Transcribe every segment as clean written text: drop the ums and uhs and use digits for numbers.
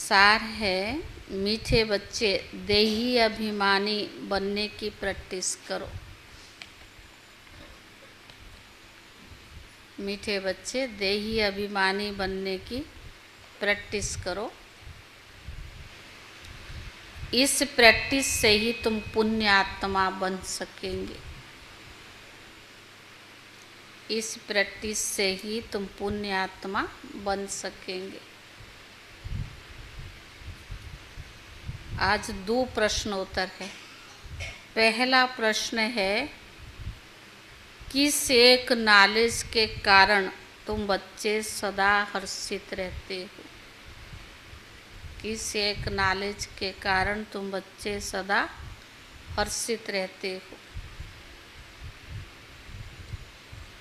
सार है, मीठे बच्चे देही अभिमानी बनने की प्रैक्टिस करो। मीठे बच्चे देही अभिमानी बनने की प्रैक्टिस करो। इस प्रैक्टिस से ही तुम पुण्य आत्मा बन सकेंगे। इस प्रैक्टिस से ही तुम पुण्य आत्मा बन सकेंगे। आज 2 प्रश्न उत्तर है। पहला प्रश्न है, किस एक नॉलेज के कारण तुम बच्चे सदा हर्षित रहते हो? किस एक नॉलेज के कारण तुम बच्चे सदा हर्षित रहते हो?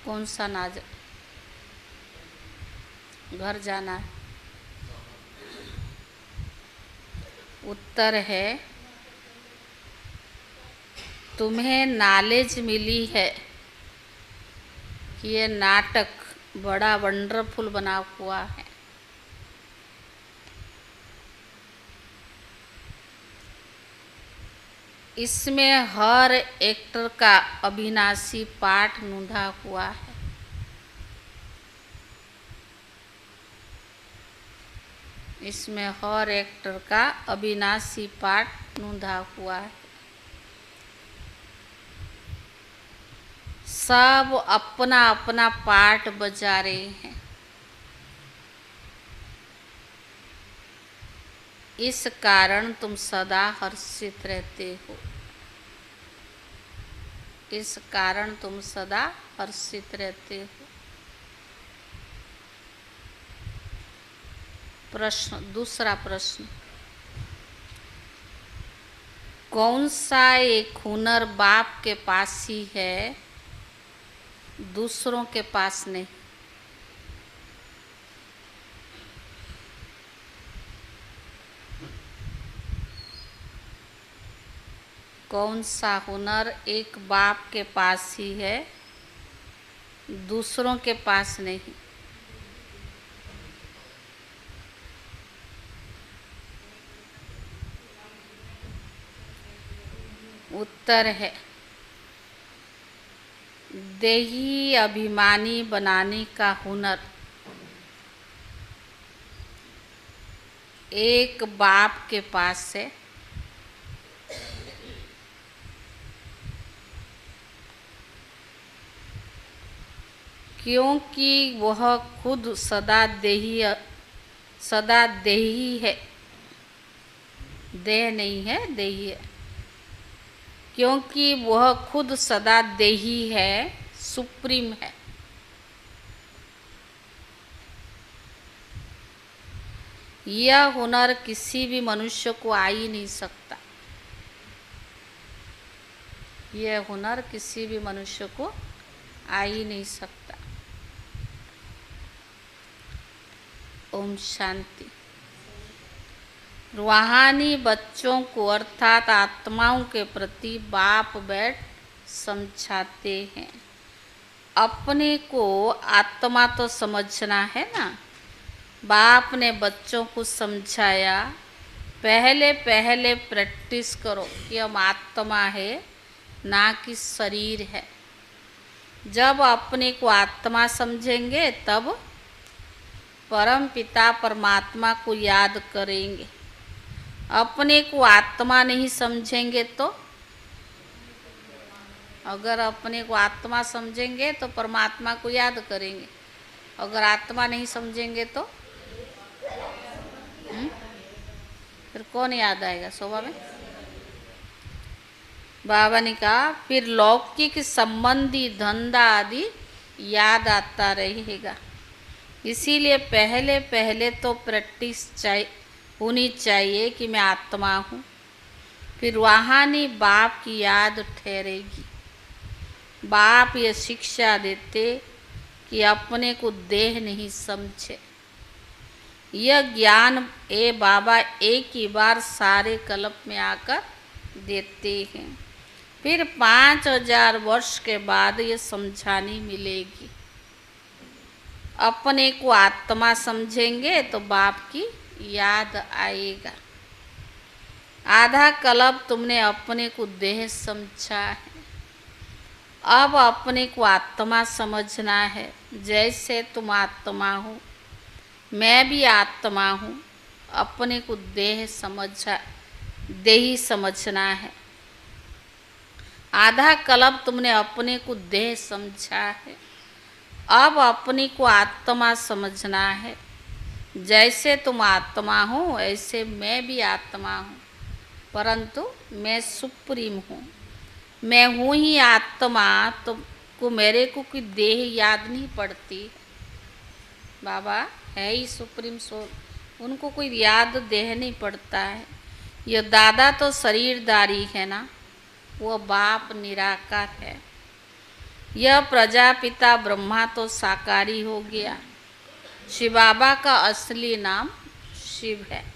कौन सा नॉलेज? घर जाना है। उत्तर है, तुम्हें नॉलेज मिली है कि ये नाटक बड़ा वंडरफुल बना हुआ है। इसमें हर एक्टर का अविनाशी पाठ नूंधा हुआ है। इसमें हर एक्टर का अविनाशी पाठ नूंधा हुआ है। सब अपना अपना पार्ट बजा रहे हैं। इस कारण तुम सदा हर्षित रहते हो। इस कारण तुम सदा हर्षित रहते हो। दूसरा प्रश्न, कौन सा एक हुनर बाप के पास ही है, दूसरों के पास नहीं? कौन सा हुनर एक बाप के पास ही है, दूसरों के पास नहीं? उत्तर है, देही अभिमानी बनाने का हुनर एक बाप के पास है। क्योंकि वह खुद सदा देही है। देह नहीं है, देही है। क्योंकि वह खुद सदा देही है, सुप्रीम है। यह हुनर किसी भी मनुष्य को आ ही नहीं सकता। यह हुनर किसी भी मनुष्य को आ ही नहीं सकता। ओम शांति। रूहानी बच्चों को अर्थात आत्माओं के प्रति बाप बैठ समझाते हैं। अपने को आत्मा तो समझना है ना। बाप ने बच्चों को समझाया, पहले पहले प्रैक्टिस करो कि हम आत्मा है, ना कि शरीर है। जब अपने को आत्मा समझेंगे तब परम पिता परमात्मा को याद करेंगे। अपने को आत्मा नहीं समझेंगे तो, अगर अपने को आत्मा समझेंगे तो परमात्मा को याद करेंगे। अगर आत्मा नहीं समझेंगे तो फिर कौन याद आएगा? शोभा में बाबा ने कहा, फिर लौकिक संबंधी धंधा आदि याद आता रहेगा। इसीलिए पहले पहले तो प्रैक्टिस होनी चाहिए कि मैं आत्मा हूँ। फिर रूहानी बाप की याद ठहरेगी। बाप ये शिक्षा देते कि अपने को देह नहीं समझे। यह ज्ञान बाबा एक ही बार सारे कल्प में आकर देते हैं। फिर 5000 वर्ष के बाद ये समझानी मिलेगी। अपने को आत्मा समझेंगे तो बाप की याद आएगा। आधा कल्प तुमने अपने को देह समझा है, अब अपने को आत्मा समझना है। जैसे तुम आत्मा हो, मैं भी आत्मा हूँ। अपने को देही समझना है। आधा कल्प तुमने अपने को देह समझा है, अब अपने को आत्मा समझना है। जैसे तुम आत्मा हो, ऐसे मैं भी आत्मा हूँ, परंतु मैं सुप्रीम हूँ। मैं हूँ ही आत्मा। तुमको मेरे को कोई देह याद नहीं पड़ती। बाबा है ही सुप्रीम सोल, उनको कोई याद देह नहीं पड़ता है। ये दादा तो शरीरधारी है ना, वो बाप निराकार है। यह प्रजापिता ब्रह्मा तो साकारी हो गया। शिव बाबा का असली नाम शिव है।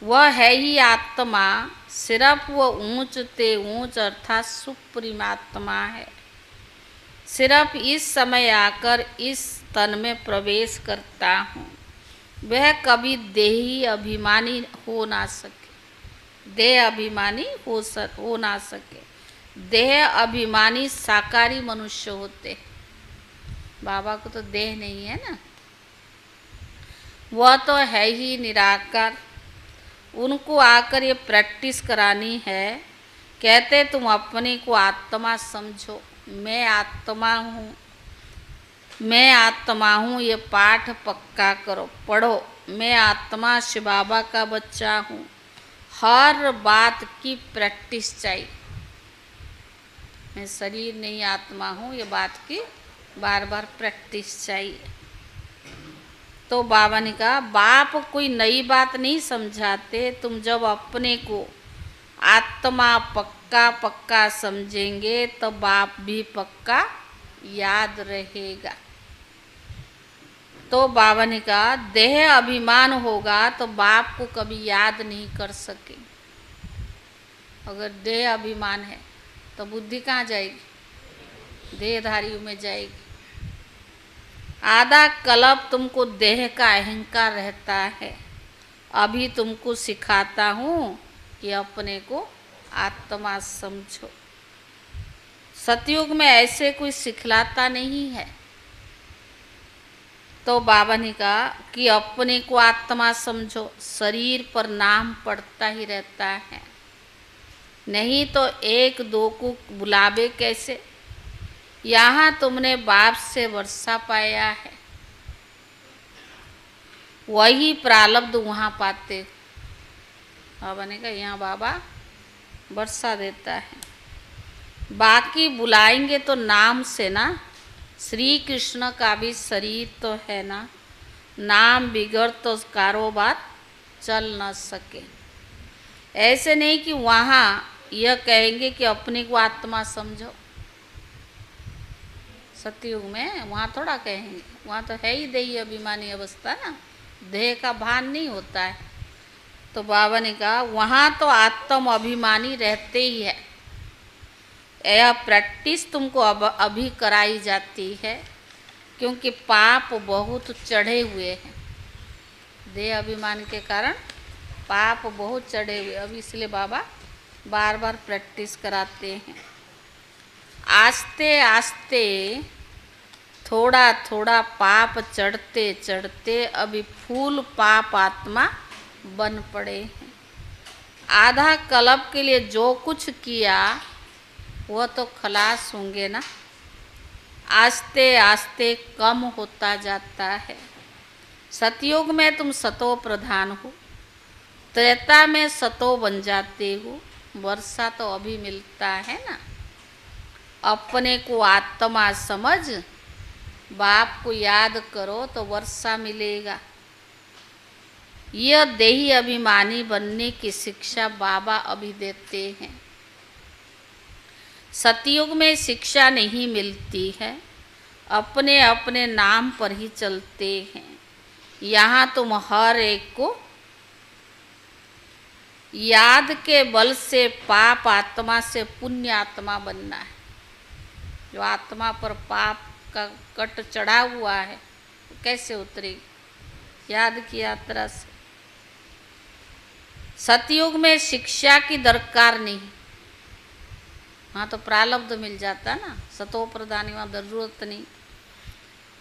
वह है ही आत्मा, सिर्फ वह ऊंच ते ऊंच अर्थात सुप्रीम आत्मा है। सिर्फ इस समय आकर इस तन में प्रवेश करता हूँ। वह कभी देही अभिमानी हो ना सके, देह अभिमानी हो ना सके। देह अभिमानी साकारी मनुष्य होते। बाबा को तो देह नहीं है ना, वह तो है ही निराकार। उनको आकर ये प्रैक्टिस करानी है। कहते तुम अपने को आत्मा समझो, मैं आत्मा हूँ, मैं आत्मा हूँ। ये पाठ पक्का करो, पढ़ो। मैं आत्मा शिव बाबा का बच्चा हूँ। हर बात की प्रैक्टिस चाहिए। मैं शरीर नहीं आत्मा हूँ, ये बात की बार बार प्रैक्टिस चाहिए। तो बाबा ने कहा बाप कोई नई बात नहीं समझाते। तुम जब अपने को आत्मा पक्का पक्का समझेंगे तो बाप भी पक्का याद रहेगा। तो बाबा ने कहा देह अभिमान होगा तो बाप को कभी याद नहीं कर सके। अगर देह अभिमान है तो बुद्धि कहाँ जाएगी? देहधारियों में जाएगी। आधा कल्प तुमको देह का अहंकार रहता है। अभी तुमको सिखाता हूँ कि अपने को आत्मा समझो। सतयुग में ऐसे कोई सिखलाता नहीं है। तो बाबा ने कहा कि अपने को आत्मा समझो। शरीर पर नाम पड़ता ही रहता है, नहीं तो एक दो को बुलावे कैसे? यहाँ तुमने बाप से वर्षा पाया है, वही प्रारब्ध वहाँ पाते। बाबा ने कहा यहाँ बाबा वर्षा देता है। बाकी बुलाएंगे तो नाम से ना। श्री कृष्ण का भी शरीर तो है ना, नाम बिगड़ तो कारोबार चल न सके। ऐसे नहीं कि वहाँ यह कहेंगे कि अपने को आत्मा समझो। सतयुग में वहाँ थोड़ा कहेंगे, वहाँ तो है ही देही अभिमानी अवस्था ना, देह का भान नहीं होता है। तो बाबा ने कहा वहाँ तो आत्म अभिमानी रहते ही है। यह प्रैक्टिस तुमको अभी कराई जाती है, क्योंकि पाप बहुत चढ़े हुए हैं। देह अभिमान के कारण पाप बहुत चढ़े हुए, अभी इसलिए बाबा बार बार प्रैक्टिस कराते हैं। आस्ते आस्ते थोड़ा थोड़ा पाप चढ़ते चढ़ते अभी फूल पाप आत्मा बन पड़े हैं। आधा कल्प के लिए जो कुछ किया वह तो खलास होंगे ना। आस्ते आस्ते कम होता जाता है। सतयुग में तुम सतो प्रधान हो, त्रेता में सतो बन जाते हो। वर्षा तो अभी मिलता है ना। अपने को आत्मा समझ, बाप को याद करो तो वर्षा मिलेगा। यह देही अभिमानी बनने की शिक्षा बाबा अभी देते हैं। सतयुग में शिक्षा नहीं मिलती है, अपने अपने नाम पर ही चलते हैं। यहाँ तुम हर एक को याद के बल से पाप आत्मा से पुण्य आत्मा बनना है। जो आत्मा पर पाप का कट चढ़ा हुआ है कैसे उतरेगी? याद की यात्रा से। सतयुग में शिक्षा की दरकार नहीं, हाँ तो प्रारब्ध मिल जाता ना, सतो प्रधानी वहाँ जरूरत नहीं।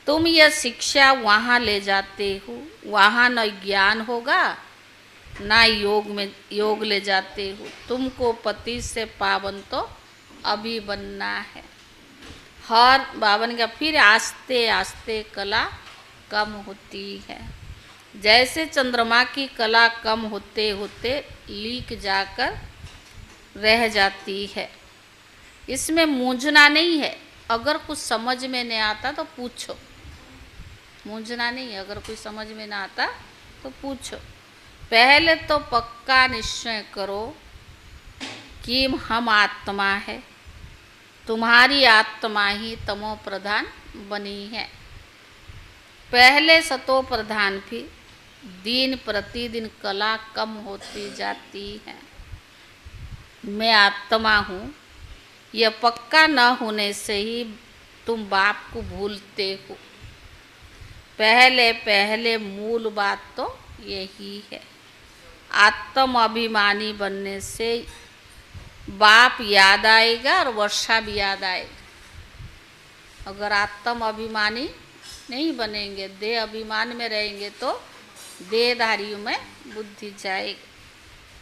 तुम यह शिक्षा वहाँ ले जाते हो, वहाँ न ज्ञान होगा ना योग ले जाते हो। तुमको पति से पावन तो अभी बनना है। हर बावन का फिर आस्ते आस्ते कला कम होती है। जैसे चंद्रमा की कला कम होते होते लीक जाकर रह जाती है। इसमें मूंझना नहीं है, अगर कुछ समझ में नहीं आता तो पूछो। मूंझना नहीं है, अगर कोई समझ में ना आता तो पूछो। पहले तो पक्का निश्चय करो कि हम आत्मा है, तुम्हारी आत्मा ही तमो प्रधान बनी है। पहले सतो प्रधान भी दिन प्रतिदिन कला कम होती जाती है। मैं आत्मा हूँ, यह पक्का न होने से ही तुम बाप को भूलते हो। पहले पहले मूल बात तो यही है। आत्म अभिमानी बनने से बाप याद आएगा और वर्षा भी याद आएगा। अगर आत्म अभिमानी नहीं बनेंगे, देह अभिमान में रहेंगे तो देहधारियों में बुद्धि जाएगी।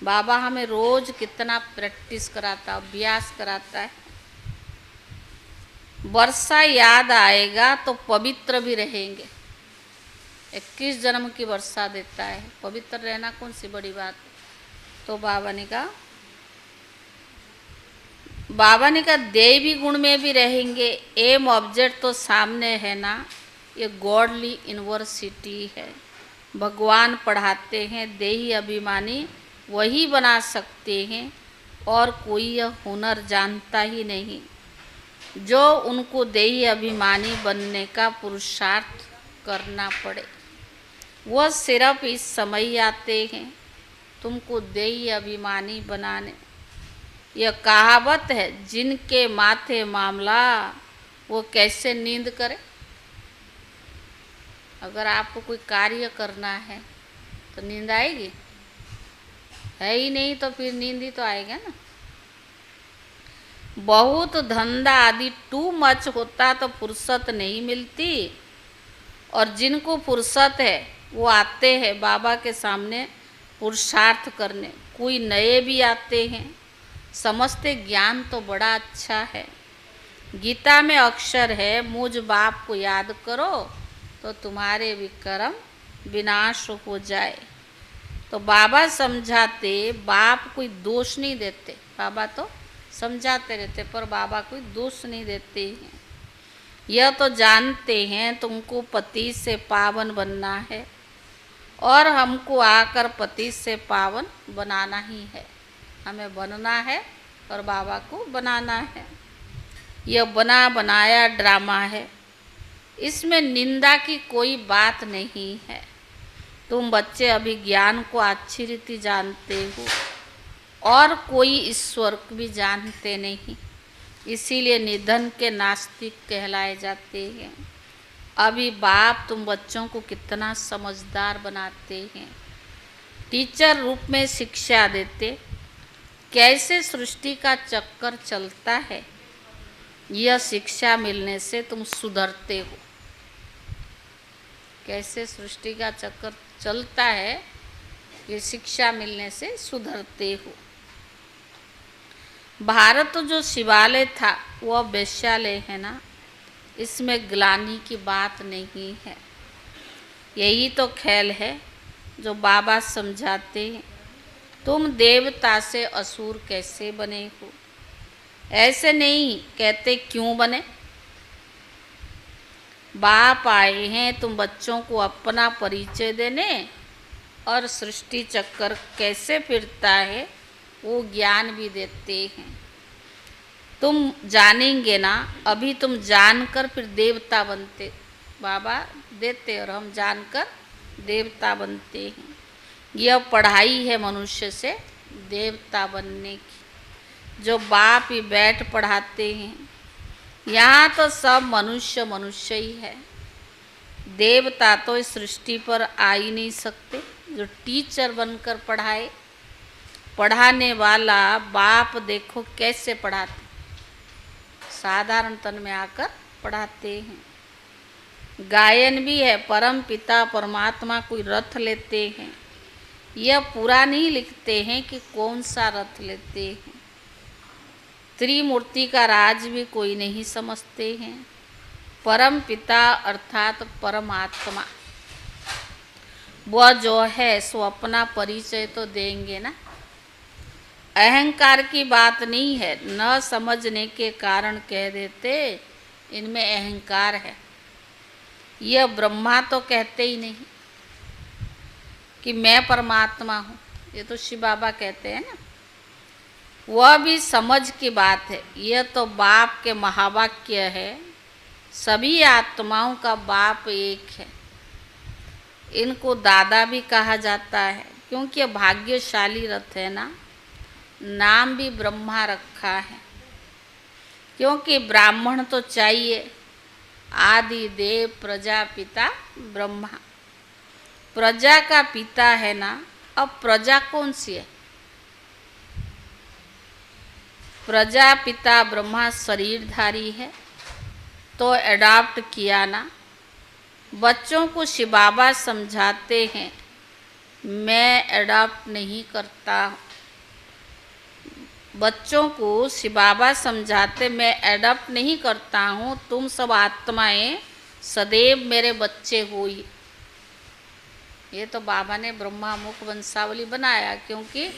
बाबा हमें रोज कितना प्रैक्टिस कराता, अभ्यास कराता है। वर्षा याद आएगा तो पवित्र भी रहेंगे। 21 जन्म की वर्षा देता है, पवित्र रहना कौन सी बड़ी बात। तो बाबा ने कहा देवी गुण में भी रहेंगे। एम ऑब्जेक्ट तो सामने है ना, ये गॉडली यूनिवर्सिटी है। भगवान पढ़ाते हैं, देही अभिमानी वही बना सकते हैं और कोई यह हुनर जानता ही नहीं जो उनको देही अभिमानी बनने का पुरुषार्थ करना पड़े। वह सिर्फ इस समय आते हैं तुमको देही अभिमानी बनाने। यह कहावत है, जिनके माथे मामला वो कैसे नींद करे। अगर आपको कोई कार्य करना है तो नींद आएगी? है ही नहीं तो फिर नींद ही तो आएगा ना। बहुत धंधा आदि टू मच होता तो फुर्सत नहीं मिलती, और जिनको फुर्सत है वो आते हैं बाबा के सामने पुरुषार्थ करने। कोई नए भी आते हैं, समझते ज्ञान तो बड़ा अच्छा है। गीता में अक्षर है, मुझ बाप को याद करो तो तुम्हारे विक्रम विनाश हो जाए। तो बाबा समझाते, बाप कोई दोष नहीं देते, बाबा तो समझाते रहते पर बाबा कोई दोष नहीं देते हैं। यह तो जानते हैं तुमको पति से पावन बनना है और हमको आकर पति से पावन बनाना ही है। हमें बनना है और बाबा को बनाना है। यह बना बनाया ड्रामा है, इसमें निंदा की कोई बात नहीं है। तुम बच्चे अभी ज्ञान को अच्छी रीति जानते हो और कोई ईश्वर को भी जानते नहीं, इसीलिए निधन के नास्तिक कहलाए जाते हैं। अभी बाप तुम बच्चों को कितना समझदार बनाते हैं, टीचर रूप में शिक्षा देते, कैसे सृष्टि का चक्कर चलता है यह शिक्षा मिलने से तुम सुधरते हो। कैसे सृष्टि का चक्कर चलता है ये शिक्षा मिलने से सुधरते हो। भारत जो शिवालय था वह वैश्यालय है ना, इसमें ग्लानि की बात नहीं है। यही तो खेल है जो बाबा समझाते हैं। तुम देवता से असुर कैसे बने हो, ऐसे नहीं कहते क्यों बने। बाप आए हैं तुम बच्चों को अपना परिचय देने और सृष्टि चक्कर कैसे फिरता है वो ज्ञान भी देते हैं। तुम जानेंगे ना, अभी तुम जानकर फिर देवता बनते, बाबा देते और हम जानकर देवता बनते हैं। यह पढ़ाई है मनुष्य से देवता बनने की, जो बाप ही बैठ पढ़ाते हैं। यहाँ तो सब मनुष्य मनुष्य ही है। देवता तो इस सृष्टि पर आ ही नहीं सकते जो टीचर बनकर पढ़ाए। पढ़ाने वाला बाप देखो कैसे पढ़ाते, साधारण तन में आकर पढ़ाते हैं। गायन भी है, परम पिता परमात्मा कोई रथ लेते हैं, यह पूरा नहीं लिखते हैं कि कौन सा रथ लेते हैं। त्रिमूर्ति का राज भी कोई नहीं समझते हैं। परम पिता अर्थात परमात्मा वह जो है सो अपना परिचय तो देंगे ना। अहंकार की बात नहीं है, न समझने के कारण कह देते इनमें अहंकार है। यह ब्रह्मा तो कहते ही नहीं कि मैं परमात्मा हूँ, ये तो शिव बाबा कहते हैं ना। वह भी समझ की बात है। यह तो बाप के महावाक्य है, सभी आत्माओं का बाप एक है। इनको दादा भी कहा जाता है क्योंकि यह भाग्यशाली रथ है ना। नाम भी ब्रह्मा रखा है क्योंकि ब्राह्मण तो चाहिए। आदि देव प्रजापिता ब्रह्मा, प्रजा का पिता है ना। अब प्रजा कौन सी है? प्रजापिता ब्रह्मा शरीरधारी है तो एडॉप्ट किया ना। बच्चों को शिव बाबा समझाते हैं मैं एडॉप्ट नहीं करता। बच्चों को शिव बाबा समझाते मैं एडॉप्ट नहीं करता हूँ, तुम सब आत्माएं सदैव मेरे बच्चे हो ही। ये तो बाबा ने ब्रह्मा मुख वंशावली बनाया क्योंकि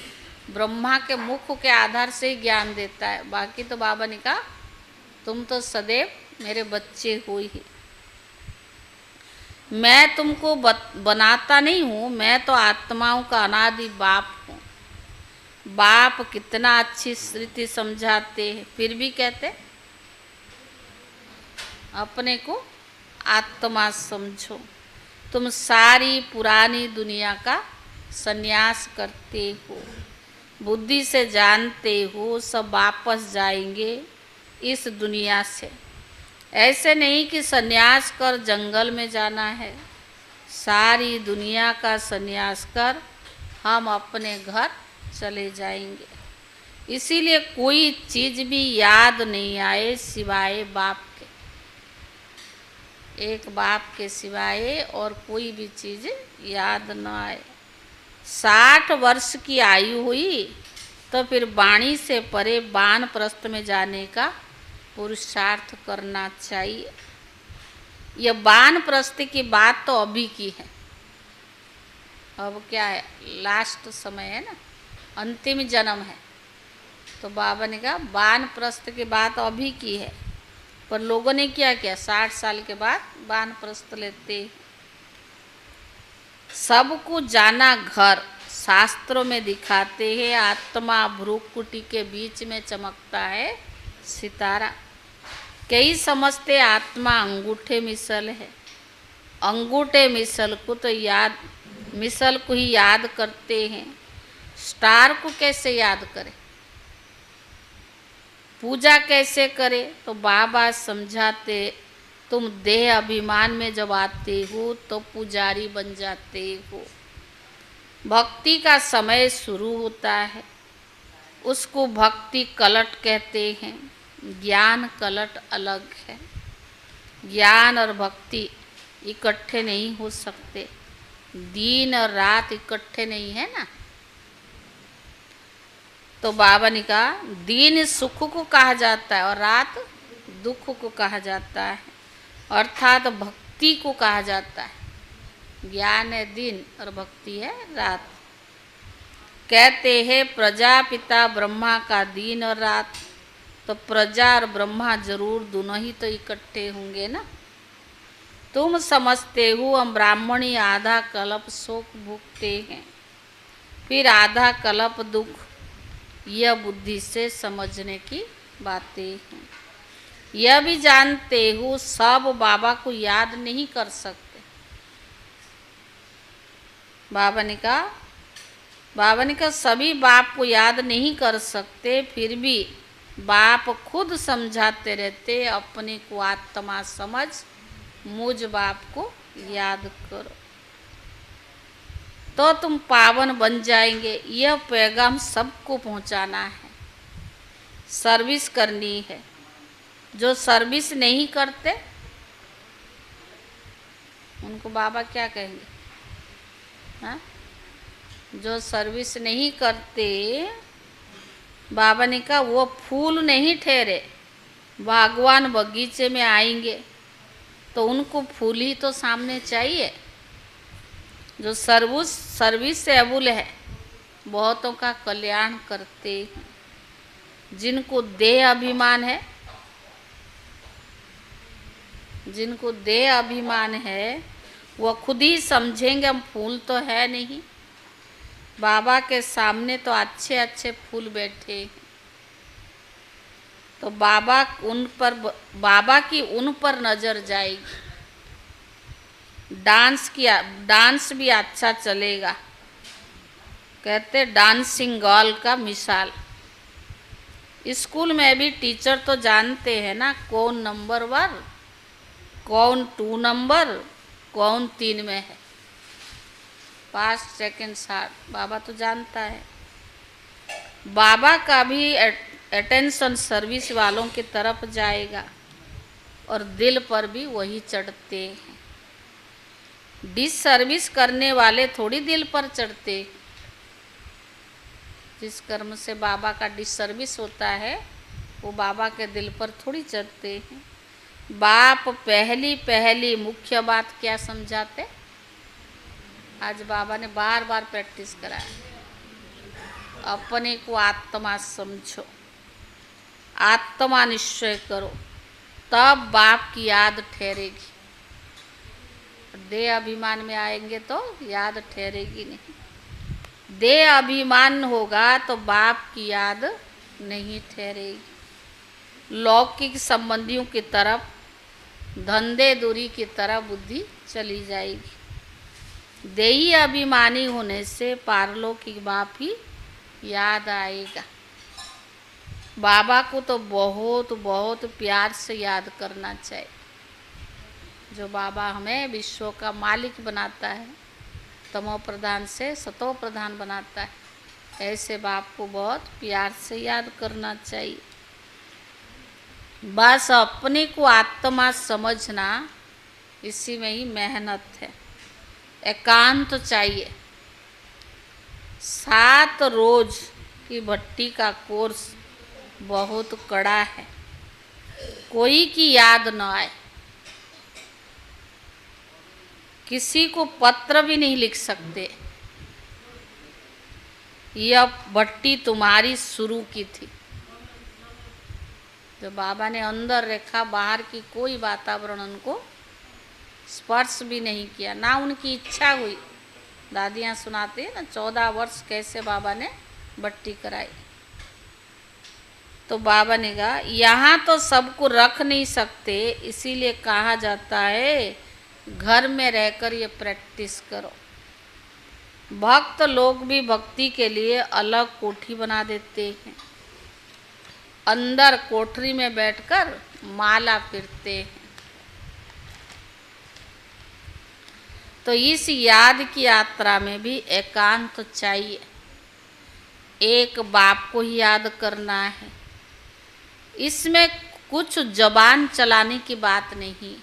ब्रह्मा के मुख के आधार से ही ज्ञान देता है। बाकी तो बाबा ने कहा तुम तो सदैव मेरे बच्चे हो ही। मैं तुमको बनाता नहीं हूँ, मैं तो आत्माओं का अनादि बाप हूँ। बाप कितना अच्छी स्थिति समझाते हैं, फिर भी कहते अपने को आत्मा समझो। तुम सारी पुरानी दुनिया का संन्यास करते हो, बुद्धि से जानते हो सब वापस जाएंगे इस दुनिया से। ऐसे नहीं कि संन्यास कर जंगल में जाना है, सारी दुनिया का संन्यास कर हम अपने घर चले जाएंगे। इसीलिए कोई चीज़ भी याद नहीं आए सिवाय बाप के। एक बाप के सिवाय और कोई भी चीज़ याद न आए। 60 वर्ष की आयु हुई तो फिर वाणी से परे वानप्रस्थ में जाने का पुरुषार्थ करना चाहिए। यह वानप्रस्थ की बात तो अभी की है। अब क्या है, लास्ट समय है ना, अंतिम जन्म है। तो बाबा ने कहा वानप्रस्थ की बात अभी की है, पर लोगों ने क्या किया 60 साल के बाद वानप्रस्थ लेते। सबको जाना घर शास्त्रों में दिखाते हैं। आत्मा भ्रूकुटी के बीच में चमकता है सितारा। कई समझते आत्मा अंगूठे मिसल है। अंगूठे मिसल को तो मिसल को ही याद करते हैं, स्टार को कैसे याद करें, पूजा कैसे करें? तो बाबा समझाते तुम देह अभिमान में जब आते हो तो पुजारी बन जाते हो। भक्ति का समय शुरू होता है, उसको भक्ति कलट कहते हैं। ज्ञान कलट अलग है। ज्ञान और भक्ति इकट्ठे नहीं हो सकते। दिन और रात इकट्ठे नहीं है ना। तो बाबा ने कहा दिन सुख को कहा जाता है और रात दुख को कहा जाता है, अर्थात भक्ति को कहा जाता है। ज्ञान है दिन और भक्ति है रात। कहते हैं प्रजापिता ब्रह्मा का दिन और रात, तो प्रजा और ब्रह्मा जरूर दोनों ही तो इकट्ठे होंगे ना। तुम समझते हो हम ब्राह्मणी आधा कल्प शोक भुगते हैं, फिर आधा कल्प दुख। यह बुद्धि से समझने की बातें हैं। यह भी जानते हो सब बाबा को याद नहीं कर सकते। बाबा ने कहा सभी बाप को याद नहीं कर सकते, फिर भी बाप खुद समझाते रहते अपने को आत्मा समझ, मुझ बाप को याद करो तो तुम पावन बन जाएंगे। यह पैगाम सबको पहुंचाना है, सर्विस करनी है। जो सर्विस नहीं करते उनको बाबा क्या कहेंगे? हाँ, जो सर्विस नहीं करते, बाबा ने कहा वो फूल नहीं ठहरे, बागवान बगीचे में आएंगे तो उनको फूल ही तो सामने चाहिए। जो सर्विसेबल है, बहुतों का कल्याण करते हैं। जिनको देह अभिमान है, जिनको देह अभिमान है वो खुद ही समझेंगे हम फूल तो है नहीं, बाबा के सामने तो अच्छे अच्छे फूल बैठे हैं। तो बाबा की उन पर नजर जाएगी। डांस भी अच्छा चलेगा। कहते डांसिंग गर्ल का मिसाल। स्कूल में भी टीचर तो जानते हैं ना, कौन नंबर 1, कौन 2 नंबर, कौन 3 में है, 5 सेकंड 60, बाबा तो जानता है। बाबा का भी अटेंशन सर्विस वालों की तरफ जाएगा और दिल पर भी वही चढ़ते हैं। डिसर्विस करने वाले थोड़ी दिल पर चढ़ते। जिस कर्म से बाबा का डिसर्विस होता है वो बाबा के दिल पर थोड़ी चढ़ते हैं। बाप पहली मुख्य बात क्या समझाते? आज बाबा ने बार बार प्रैक्टिस कराया, अपने को आत्मा समझो, आत्मा निश्चय करो, तब बाप की याद ठहरेगी। देह अभिमान में आएंगे तो याद ठहरेगी नहीं। देह अभिमान होगा तो बाप की याद नहीं ठहरेगी। लौकिक संबंधियों की तरफ, धंधे दूरी की तरफ बुद्धि चली जाएगी। देही अभिमानी होने से पारलौकिक बाप ही याद आएगा। बाबा को तो बहुत बहुत प्यार से याद करना चाहिए। जो बाबा हमें विश्व का मालिक बनाता है, तमो प्रधान से सतो प्रधान बनाता है, ऐसे बाप को बहुत प्यार से याद करना चाहिए। बस अपने को आत्मा समझना, इसी में ही मेहनत है। एकांत चाहिए। 7 रोज की भट्टी का कोर्स बहुत कड़ा है। कोई की याद न आए, किसी को पत्र भी नहीं लिख सकते। यह भट्टी तुम्हारी शुरू की थी। जो बाबा ने अंदर रखा, बाहर की कोई वातावरण उनको स्पर्श भी नहीं किया, ना उनकी इच्छा हुई। दादियाँ सुनाते हैं ना, 14 वर्ष कैसे बाबा ने भट्टी कराई। तो बाबा ने कहा यहाँ तो सबको रख नहीं सकते, इसीलिए कहा जाता है घर में रहकर ये प्रैक्टिस करो। भक्त लोग भी भक्ति के लिए अलग कोठी बना देते हैं, अंदर कोठरी में बैठकर माला फिरते हैं। तो इस याद की यात्रा में भी एकांत चाहिए। एक बाप को ही याद करना है। इसमें कुछ जबान चलाने की बात नहीं।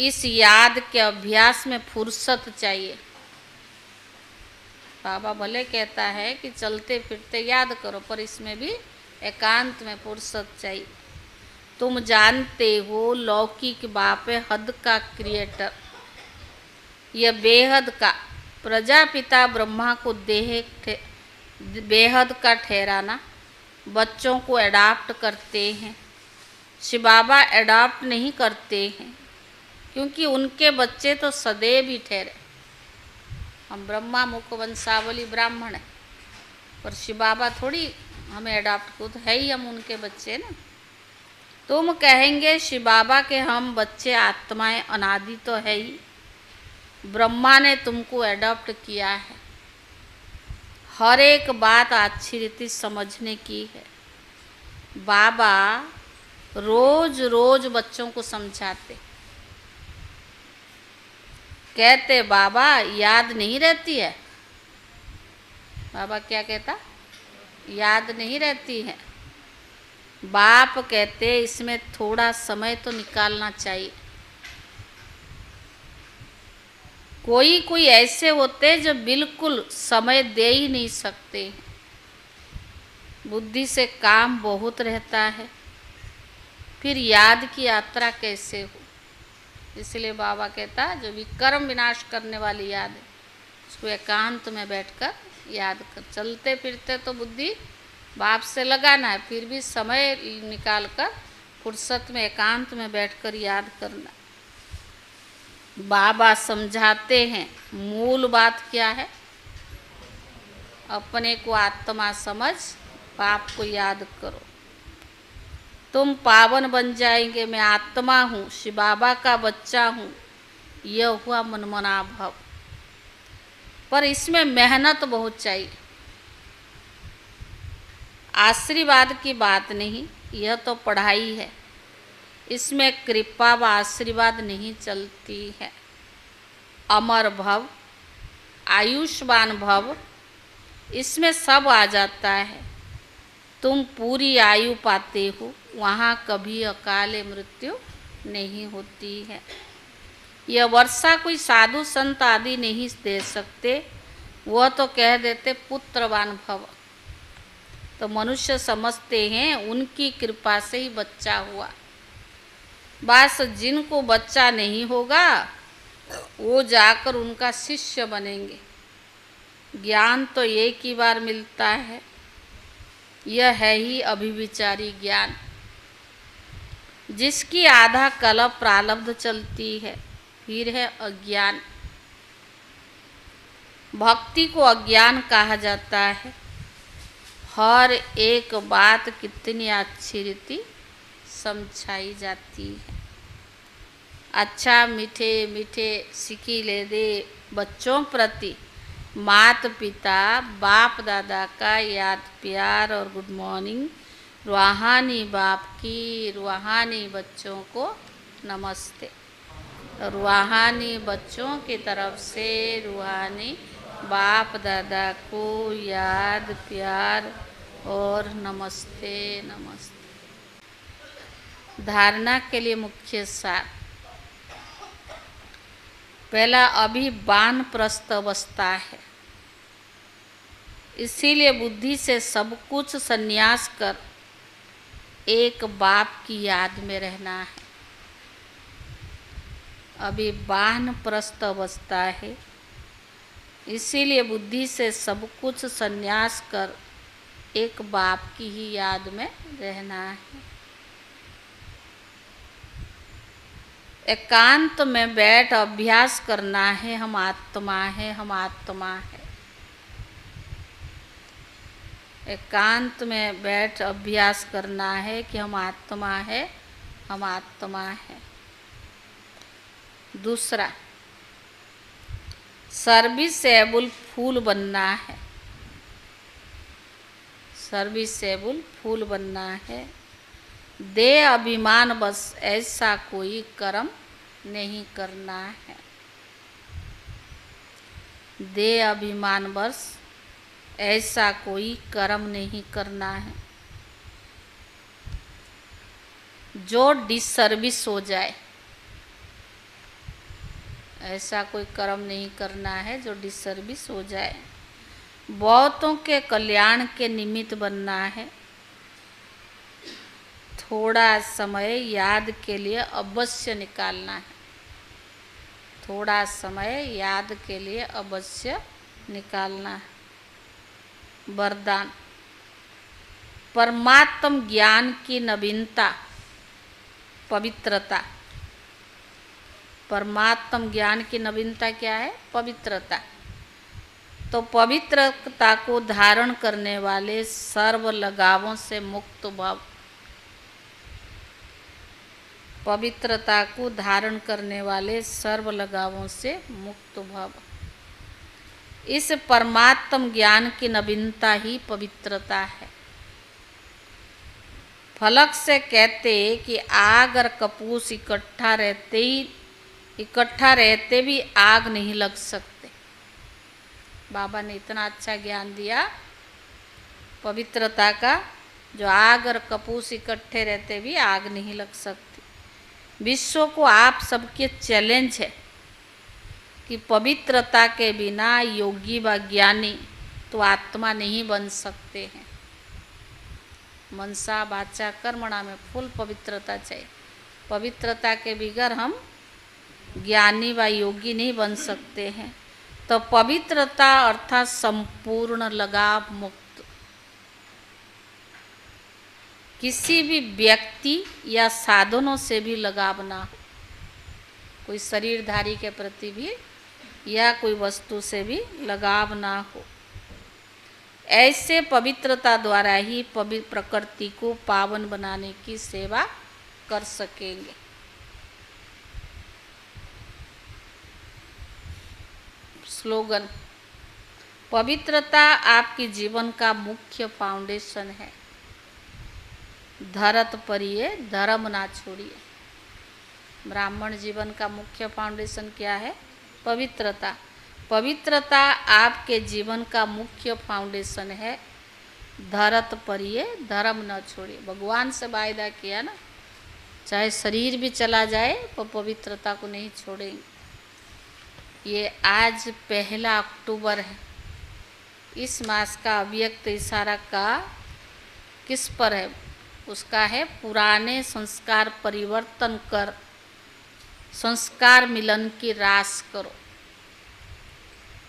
इस याद के अभ्यास में फुर्सत चाहिए। बाबा भले कहता है कि चलते फिरते याद करो, पर इसमें भी एकांत में फुर्सत चाहिए। तुम जानते हो लौकिक बाप है हद का क्रिएटर, यह बेहद का। प्रजापिता ब्रह्मा को बेहद का ठहराना, बच्चों को एडाप्ट करते हैं। शिव बाबा एडाप्ट नहीं करते हैं, क्योंकि उनके बच्चे तो सदैव ही ठहरे। हम ब्रह्मा मुख वंशावली ब्राह्मण हैं, पर शिव बाबा थोड़ी हमें एडाप्ट को, तो है ही हम उनके बच्चे ना। तुम कहेंगे शिव बाबा के हम बच्चे आत्माएं अनादि तो है ही, ब्रह्मा ने तुमको एडॉप्ट किया है। हर एक बात अच्छी रीति समझने की है। बाबा रोज रोज बच्चों को समझाते, कहते बाबा याद नहीं रहती है। बाबा क्या कहता? याद नहीं रहती है। बाप कहते इसमें थोड़ा समय तो निकालना चाहिए। कोई कोई ऐसे होते हैं जो बिल्कुल समय दे ही नहीं सकते, बुद्धि से काम बहुत रहता है, फिर याद की यात्रा कैसे हो। इसलिए बाबा कहता जो विकर्म विनाश करने वाली याद है उसको एकांत में बैठकर याद कर। चलते फिरते तो बुद्धि बाप से लगाना है, फिर भी समय निकाल कर फुर्सत में एकांत में बैठकर याद करना। बाबा समझाते हैं मूल बात क्या है? अपने को आत्मा समझ बाप को याद करो, तुम पावन बन जाएंगे। मैं आत्मा हूँ, शिव बाबा का बच्चा हूँ, यह हुआ मनमना भाव। पर इसमें मेहनत बहुत चाहिए। आशीर्वाद की बात नहीं, यह तो पढ़ाई है। इसमें कृपा व आशीर्वाद नहीं चलती है। अमर भव, आयुष्मान भव, इसमें सब आ जाता है। तुम पूरी आयु पाते हो, वहाँ कभी अकाले मृत्यु नहीं होती है। यह वर्षा कोई साधु संत आदि नहीं दे सकते, वह तो कह देते पुत्रवान भव। तो मनुष्य समझते हैं उनकी कृपा से ही बच्चा हुआ। बस जिनको बच्चा नहीं होगा वो जाकर उनका शिष्य बनेंगे। ज्ञान तो एक ही बार मिलता है, यह है ही अभिविचारी ज्ञान, जिसकी आधा कल्प प्रारब्ध चलती है। फिर है अज्ञान। भक्ति को अज्ञान कहा जाता है। हर एक बात कितनी अच्छी रीति समझाई जाती है। अच्छा मीठे मीठे सिकी ले दे बच्चों प्रति माता पिता बाप दादा का याद प्यार और गुड मॉर्निंग। रूहानी बाप की रूहानी बच्चों को नमस्ते। रूहानी बच्चों की तरफ से रूहानी बाप दादा को याद प्यार और नमस्ते नमस्ते। धारणा के लिए मुख्य सार। पहला, अभी वानप्रस्थ अवस्था है, इसीलिए बुद्धि से सब कुछ संन्यास कर एक बाप की याद में रहना है। अभी वानप्रस्थ अवस्था है, इसीलिए बुद्धि से सब कुछ संन्यास कर एक बाप की ही याद में रहना है। एकांत में बैठ अभ्यास करना है, हम आत्मा है, हम आत्मा है। एकांत में बैठ अभ्यास करना है कि हम आत्मा है, हम आत्मा है। दूसरा, सर्विसेबल फूल बनना है। सर्विसेबल फूल बनना है। दे अभिमान बस ऐसा कोई कर्म नहीं करना है। दे अभिमान बस ऐसा कोई कर्म नहीं करना है जो डिसर्विस हो जाए। ऐसा कोई कर्म नहीं करना है जो डिसर्विस हो जाए। बहुतों के कल्याण के निमित्त बनना है। थोड़ा समय याद के लिए अवश्य निकालना है। थोड़ा समय याद के लिए अवश्य निकालना है। वरदान, परमात्म ज्ञान की नवीनता, पवित्रता। परमात्म ज्ञान की नवीनता क्या है? पवित्रता। तो पवित्रता को धारण करने वाले सर्व लगावों से मुक्त भव। पवित्रता को धारण करने वाले सर्व लगावों से मुक्त भव। इस परमात्म ज्ञान की नवीनता ही पवित्रता है। फलक से कहते कि आग और कपूस इकट्ठा रहते ही इकट्ठा रहते भी आग नहीं लग सकते। बाबा ने इतना अच्छा ज्ञान दिया पवित्रता का, जो आग और कपूस इकट्ठे रहते भी आग नहीं लग सकती। विश्व को आप सबके चैलेंज है कि पवित्रता के बिना योगी व ज्ञानी तो आत्मा नहीं बन सकते हैं। मनसा वाचा कर्मणा में फुल पवित्रता चाहिए। पवित्रता के बगैर हम ज्ञानी व योगी नहीं बन सकते हैं। तो पवित्रता अर्थात संपूर्ण लगाव मुक्त। किसी भी व्यक्ति या साधनों से भी लगाव ना हो, कोई शरीरधारी के प्रति भी या कोई वस्तु से भी लगाव ना हो। ऐसे पवित्रता द्वारा ही पवित्र प्रकृति को पावन बनाने की सेवा कर सकेंगे। स्लोगन: पवित्रता आपके जीवन का मुख्य फाउंडेशन है। धरत परिये धर्म ना छोड़िए। ब्राह्मण जीवन का मुख्य फाउंडेशन क्या है? पवित्रता। पवित्रता आपके जीवन का मुख्य फाउंडेशन है। धरत परिये धर्म न छोड़िए। भगवान से वायदा किया ना, चाहे शरीर भी चला जाए तो पवित्रता को नहीं छोड़ेंगे। ये आज 1 अक्टूबर है। इस मास का अव्यक्त इशारा का किस पर है? उसका है पुराने संस्कार परिवर्तन कर संस्कार मिलन की रास करो।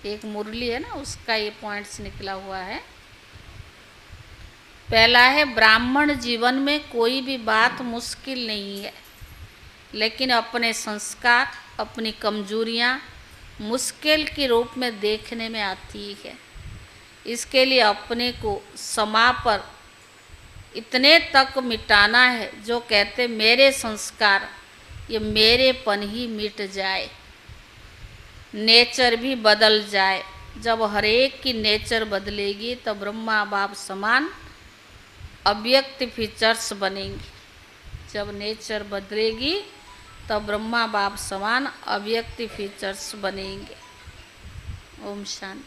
एक मुरली है ना, उसका ये पॉइंट्स निकला हुआ है। पहला है, ब्राह्मण जीवन में कोई भी बात मुश्किल नहीं है, लेकिन अपने संस्कार, अपनी कमजोरियाँ मुश्किल के रूप में देखने में आती है। इसके लिए अपने को समा पर इतने तक मिटाना है जो कहते मेरे संस्कार, ये मेरेपन ही मिट जाए, नेचर भी बदल जाए। जब हरेक की नेचर बदलेगी तो ब्रह्मा बाप समान अव्यक्त फीचर्स बनेंगे। जब नेचर बदलेगी तो ब्रह्मा बाप समान अव्यक्त फीचर्स बनेंगे। ओम शांति।